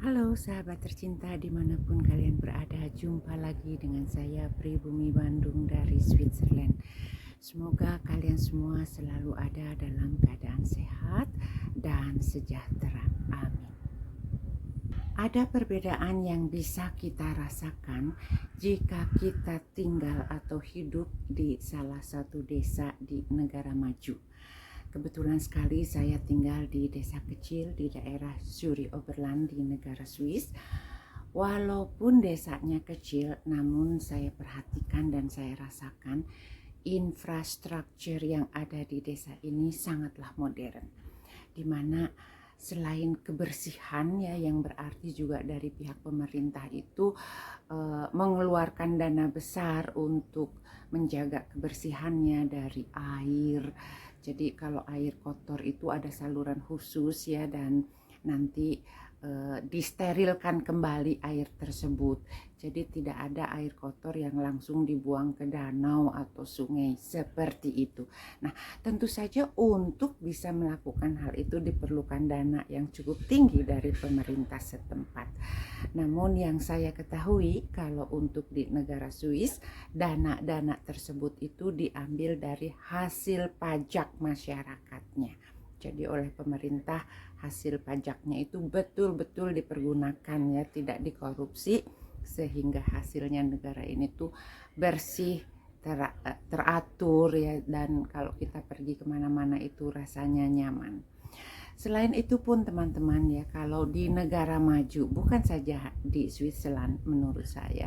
Halo sahabat tercinta dimanapun kalian berada, jumpa lagi dengan saya Pribumi Bandung dari Switzerland. Semoga kalian semua selalu ada dalam keadaan sehat dan sejahtera. Amin. Ada perbedaan yang bisa kita rasakan jika kita tinggal atau hidup di salah satu desa di negara maju. Kebetulan sekali saya tinggal di desa kecil di daerah Zurich Oberland di negara Swiss. Walaupun desanya kecil, namun saya perhatikan dan saya rasakan infrastruktur yang ada di desa ini sangatlah modern. Di mana selain kebersihan ya, yang berarti juga dari pihak pemerintah itu mengeluarkan dana besar untuk menjaga kebersihannya dari air. Jadi kalau air kotor itu ada saluran khusus ya, dan nanti disterilkan kembali air tersebut. Jadi tidak ada air kotor yang langsung dibuang ke danau atau sungai seperti itu. Nah, tentu saja untuk bisa melakukan hal itu diperlukan dana yang cukup tinggi dari pemerintah setempat. Namun yang saya ketahui kalau untuk di negara Swiss, dana-dana tersebut itu diambil dari hasil pajak masyarakatnya. Jadi oleh pemerintah hasil pajaknya itu betul-betul dipergunakan ya, tidak dikorupsi, sehingga hasilnya negara ini tuh bersih, teratur ya, dan kalau kita pergi kemana-mana itu rasanya nyaman. Selain itu pun teman-teman ya, kalau di negara maju, bukan saja di Switzerland, menurut saya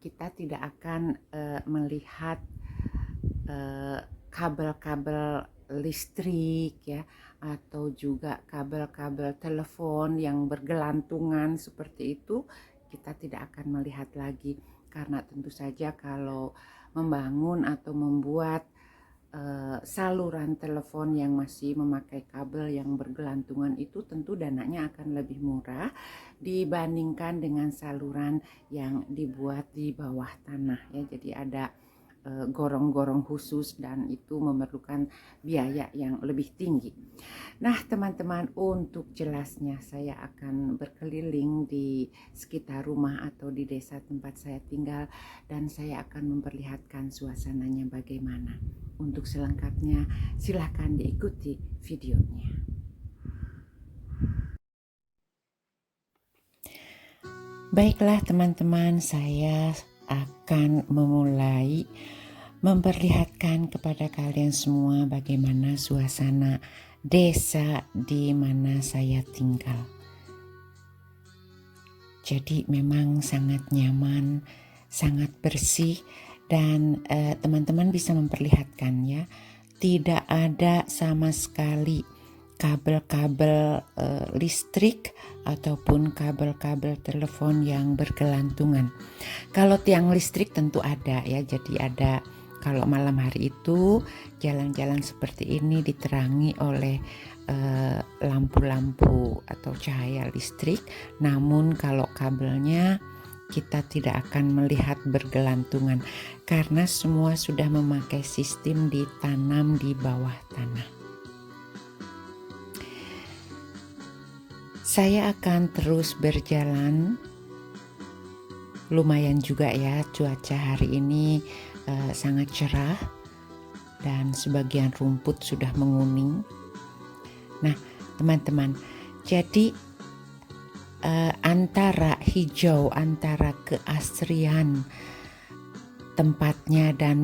kita tidak akan melihat kabel-kabel listrik ya, atau juga kabel-kabel telepon yang bergelantungan seperti itu, kita tidak akan melihat lagi. Karena tentu saja kalau membangun atau membuat saluran telepon yang masih memakai kabel yang bergelantungan itu tentu dananya akan lebih murah dibandingkan dengan saluran yang dibuat di bawah tanah ya. Jadi ada gorong-gorong khusus dan itu memerlukan biaya yang lebih tinggi. Nah teman-teman, untuk jelasnya saya akan berkeliling di sekitar rumah atau di desa tempat saya tinggal, dan saya akan memperlihatkan suasananya bagaimana. Untuk selengkapnya silahkan diikuti videonya. Baiklah teman-teman, saya akan memulai memperlihatkan kepada kalian semua bagaimana suasana desa di mana saya tinggal. Jadi memang sangat nyaman, sangat bersih, dan teman-teman bisa memperlihatkan ya, tidak ada sama sekali kabel-kabel listrik ataupun kabel-kabel telepon yang bergelantungan. Kalau tiang listrik tentu ada ya, jadi ada. Kalau malam hari itu jalan-jalan seperti ini diterangi oleh lampu-lampu atau cahaya listrik. Namun kalau kabelnya kita tidak akan melihat bergelantungan karena semua sudah memakai sistem ditanam di bawah tanah. Saya akan terus berjalan. Lumayan juga ya, cuaca hari ini sangat cerah dan sebagian rumput sudah menguning. Nah teman-teman, jadi antara hijau, antara keasrian tempatnya dan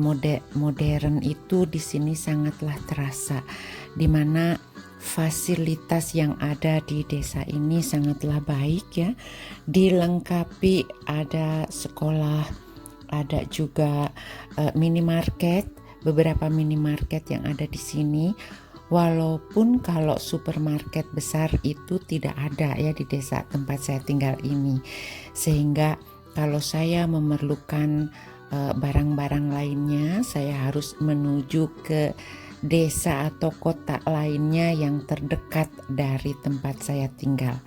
modern itu di sini sangatlah terasa, di mana fasilitas yang ada di desa ini sangatlah baik ya, dilengkapi ada sekolah, ada juga minimarket, beberapa minimarket yang ada di sini. Walaupun kalau supermarket besar itu tidak ada ya di desa tempat saya tinggal ini, sehingga kalau saya memerlukan barang-barang lainnya, saya harus menuju ke desa atau kota lainnya yang terdekat dari tempat saya tinggal.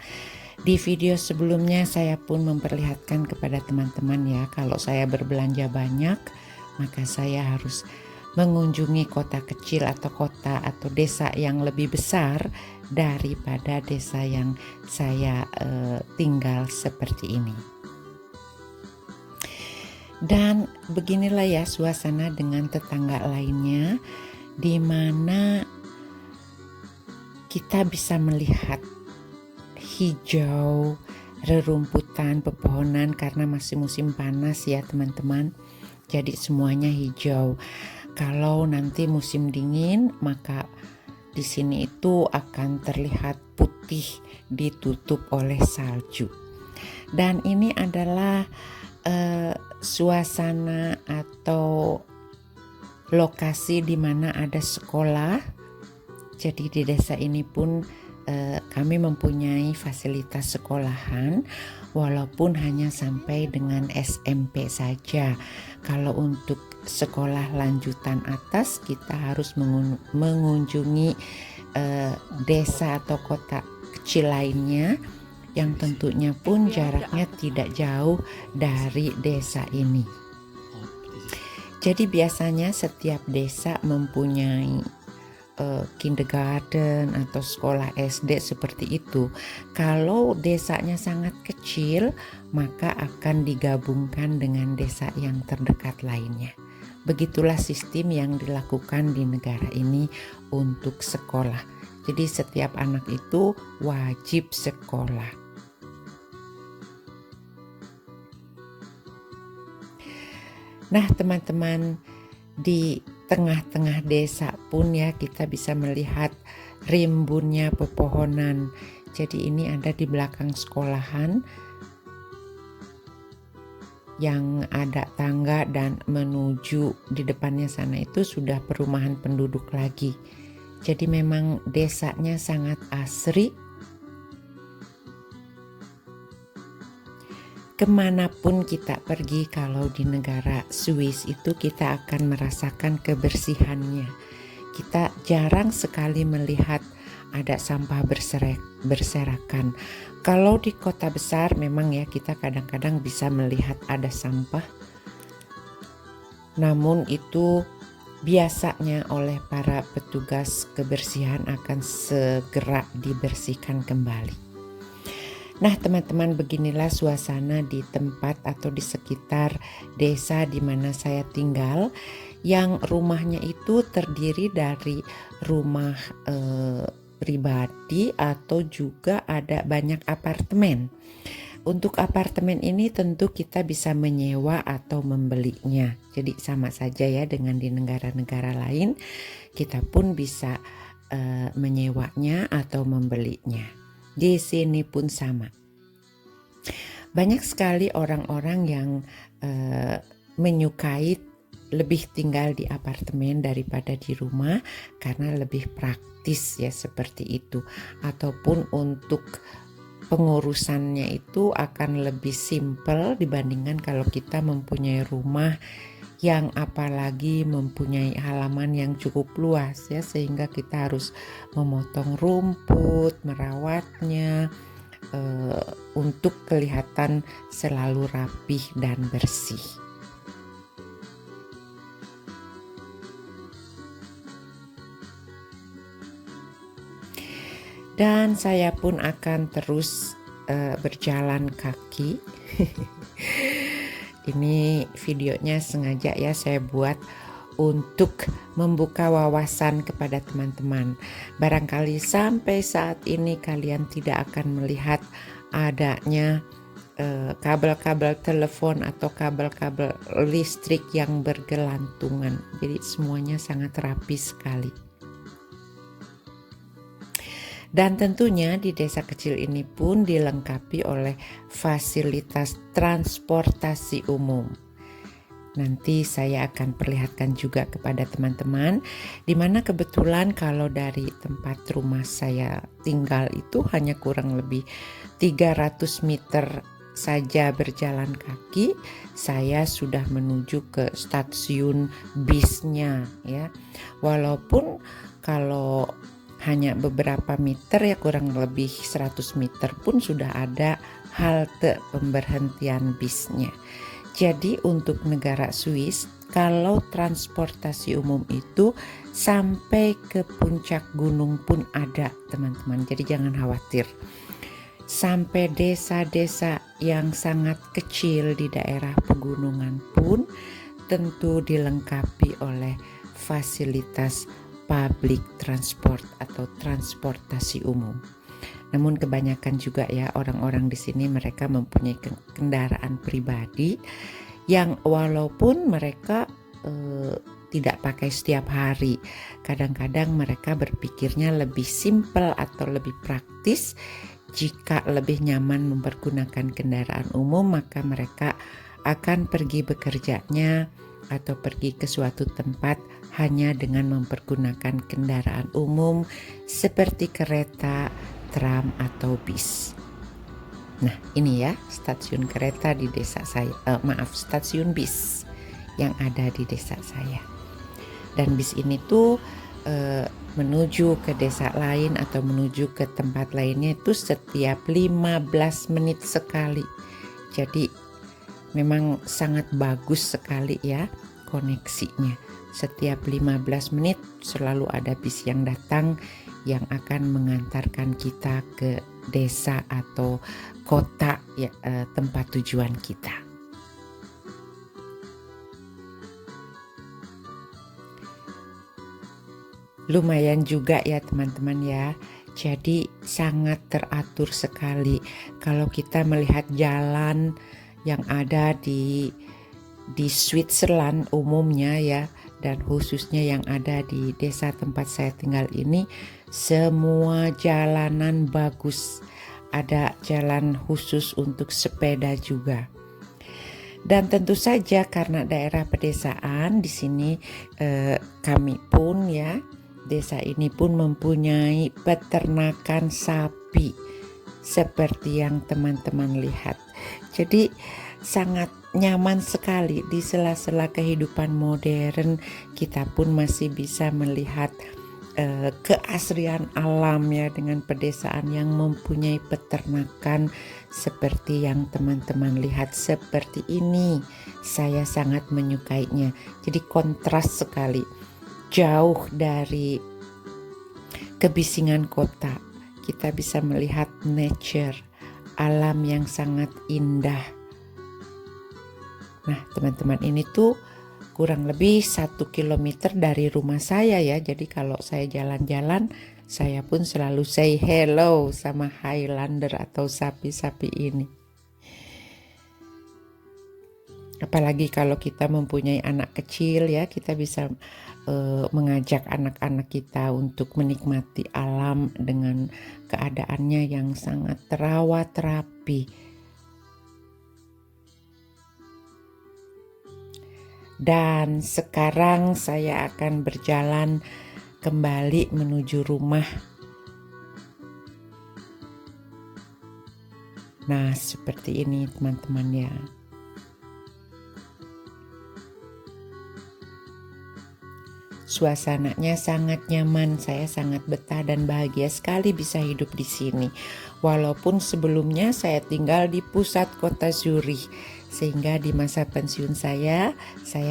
Di video sebelumnya saya pun memperlihatkan kepada teman-teman ya, kalau saya berbelanja banyak maka saya harus mengunjungi kota kecil atau kota atau desa yang lebih besar daripada desa yang saya tinggal seperti ini. Dan beginilah ya suasana dengan tetangga lainnya, di mana kita bisa melihat hijau, rerumputan, pepohonan karena masih musim panas ya teman-teman. Jadi semuanya hijau. Kalau nanti musim dingin, maka di sini itu akan terlihat putih ditutup oleh salju. Dan ini adalah suasana atau lokasi di mana ada sekolah. Jadi di desa ini pun kami mempunyai fasilitas sekolahan, walaupun hanya sampai dengan SMP saja. Kalau untuk sekolah lanjutan atas, kita harus mengunjungi desa atau kota kecil lainnya, yang tentunya pun jaraknya tidak jauh dari desa ini. Jadi biasanya setiap desa mempunyai kindergarten atau sekolah SD seperti itu. Kalau desanya sangat kecil, maka akan digabungkan dengan desa yang terdekat lainnya. Begitulah sistem yang dilakukan di negara ini untuk sekolah. Jadi setiap anak itu wajib sekolah. Nah teman-teman, di tengah-tengah desa pun ya kita bisa melihat rimbunnya pepohonan. Jadi ini ada di belakang sekolahan yang ada tangga, dan menuju di depannya sana itu sudah perumahan penduduk lagi. Jadi memang desanya sangat asri. Kemanapun kita pergi, kalau di negara Swiss itu kita akan merasakan kebersihannya. Kita jarang sekali melihat ada sampah berserakan. Kalau di kota besar memang ya kita kadang-kadang bisa melihat ada sampah. Namun itu biasanya oleh para petugas kebersihan akan segera dibersihkan kembali. Nah teman-teman, beginilah suasana di tempat atau di sekitar desa di mana saya tinggal, yang rumahnya itu terdiri dari rumah pribadi atau juga ada banyak apartemen. Untuk apartemen ini tentu kita bisa menyewa atau membelinya. Jadi sama saja ya dengan di negara-negara lain, kita pun bisa menyewanya atau membelinya. Di sini pun sama. Banyak sekali orang-orang yang menyukai lebih tinggal di apartemen daripada di rumah karena lebih praktis ya seperti itu. Ataupun untuk pengurusannya itu akan lebih simpel dibandingkan kalau kita mempunyai rumah yang apalagi mempunyai halaman yang cukup luas ya, sehingga kita harus memotong rumput, merawatnya untuk kelihatan selalu rapih dan bersih. Dan saya pun akan terus berjalan kaki. Ini videonya sengaja ya saya buat untuk membuka wawasan kepada teman-teman. Barangkali sampai saat ini kalian tidak akan melihat adanya kabel-kabel telepon atau kabel-kabel listrik yang bergelantungan. Jadi semuanya sangat rapi sekali. Dan tentunya di desa kecil ini pun dilengkapi oleh fasilitas transportasi umum. Nanti saya akan perlihatkan juga kepada teman-teman, di mana kebetulan kalau dari tempat rumah saya tinggal itu hanya kurang lebih 300 meter saja berjalan kaki, saya sudah menuju ke stasiun bisnya ya. Walaupun kalau hanya beberapa meter ya, kurang lebih 100 meter pun sudah ada halte pemberhentian bisnya. Jadi untuk negara Swiss kalau transportasi umum itu sampai ke puncak gunung pun ada, teman-teman. Jadi jangan khawatir. Sampai desa-desa yang sangat kecil di daerah pegunungan pun tentu dilengkapi oleh fasilitas public transport atau transportasi umum. Namun kebanyakan juga ya orang-orang di sini mereka mempunyai kendaraan pribadi yang walaupun mereka tidak pakai setiap hari, kadang-kadang mereka berpikirnya lebih simpel atau lebih praktis. Jika lebih nyaman mempergunakan kendaraan umum, maka mereka akan pergi bekerjanya atau pergi ke suatu tempat hanya dengan mempergunakan kendaraan umum seperti kereta, tram, atau bis. Nah, ini ya stasiun kereta di desa saya, stasiun bis yang ada di desa saya. Dan bis ini tuh menuju ke desa lain atau menuju ke tempat lainnya itu setiap 15 menit sekali. Jadi memang sangat bagus sekali ya koneksinya. Setiap 15 menit selalu ada bis yang datang yang akan mengantarkan kita ke desa atau kota ya, tempat tujuan kita. Lumayan juga ya teman-teman ya. Jadi sangat teratur sekali. Kalau kita melihat jalan yang ada di Switzerland umumnya ya, dan khususnya yang ada di desa tempat saya tinggal ini, semua jalanan bagus. Ada jalan khusus untuk sepeda juga. Dan tentu saja karena daerah pedesaan di sini kami pun ya, desa ini pun mempunyai peternakan sapi seperti yang teman-teman lihat. Jadi sangat nyaman sekali di sela-sela kehidupan modern, kita pun masih bisa melihat keasrian alam ya, dengan pedesaan yang mempunyai peternakan seperti yang teman-teman lihat seperti ini. Saya sangat menyukainya. Jadi kontras sekali, jauh dari kebisingan kota. Kita bisa melihat nature, alam yang sangat indah. Nah teman-teman, ini tuh kurang lebih 1 kilometer dari rumah saya ya. Jadi kalau saya jalan-jalan, saya pun selalu say hello sama Highlander atau sapi-sapi ini. Apalagi kalau kita mempunyai anak kecil ya, kita bisa mengajak anak-anak kita untuk menikmati alam dengan keadaannya yang sangat terawat rapi. Dan sekarang saya akan berjalan kembali menuju rumah. Nah, seperti ini teman-teman ya. Suasananya sangat nyaman, saya sangat betah dan bahagia sekali bisa hidup di sini. Walaupun sebelumnya saya tinggal di pusat kota Zurich, sehingga di masa pensiun saya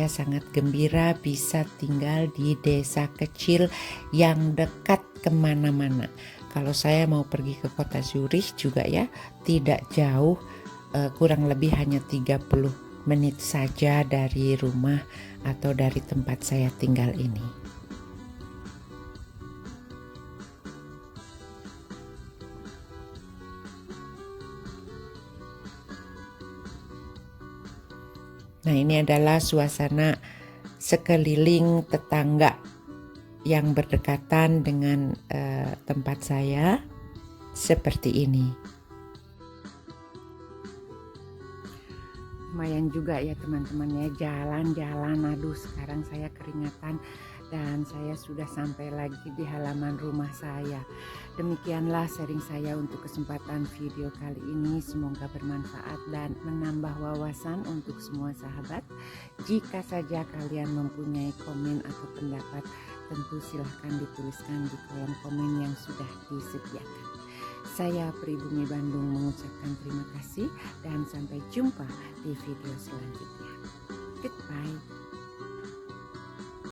sangat gembira bisa tinggal di desa kecil yang dekat kemana-mana. Kalau saya mau pergi ke kota Zurich juga ya, tidak jauh, kurang lebih hanya 30 menit saja dari rumah atau dari tempat saya tinggal ini. Nah, ini adalah suasana sekeliling tetangga yang berdekatan dengan tempat saya seperti ini. Lumayan juga ya teman-teman ya, jalan-jalan. Aduh, sekarang saya keringatan dan saya sudah sampai lagi di halaman rumah saya. Demikianlah sharing saya untuk kesempatan video kali ini. Semoga bermanfaat dan menambah wawasan untuk semua sahabat. Jika saja kalian mempunyai komen atau pendapat, tentu silahkan dituliskan di kolom komen yang sudah disediakan. Saya Pribumi Bandung mengucapkan terima kasih dan sampai jumpa di video selanjutnya. Goodbye.